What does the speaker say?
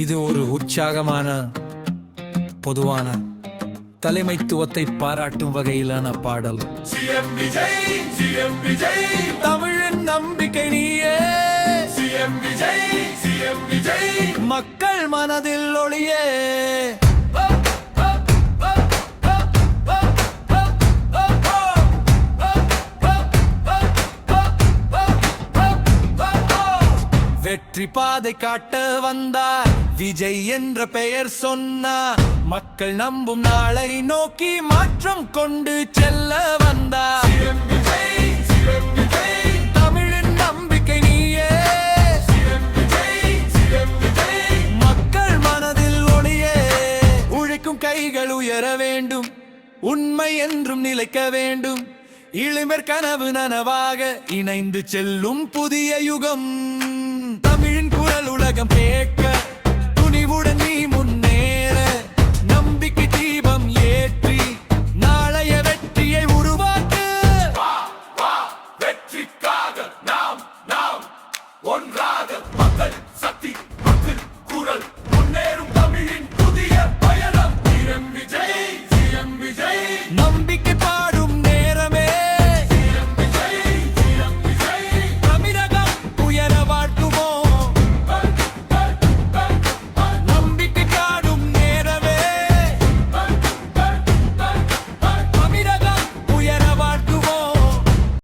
இது ஒரு உற்சாகமான பொதுவான தலைமைத்துவத்தை பாராட்டும் வகையிலான பாடல். தமிழின் நம்பிக்கை நீயே, மக்கள் மனதில் ஒளியே. வெற்றி பாதை காட்ட வந்தார், விஜய் என்ற பெயர் சொன்னார். மக்கள் நம்பும் நாளை நோக்கி மாற்றம் கொண்டு செல்ல வந்தார். தமிழின் நம்பிக்கை நீயே, மக்கள் மனதில் ஒளியே. உழைக்கும் கைகள் உயர வேண்டும், உண்மை என்றும் நிலைக்க வேண்டும். இளைஞர் கனவு நனவாக இணைந்து செல்லும் புதிய யுகம். தமிழின் குரல் உலகம் கேட்க துணிவுடன் நீ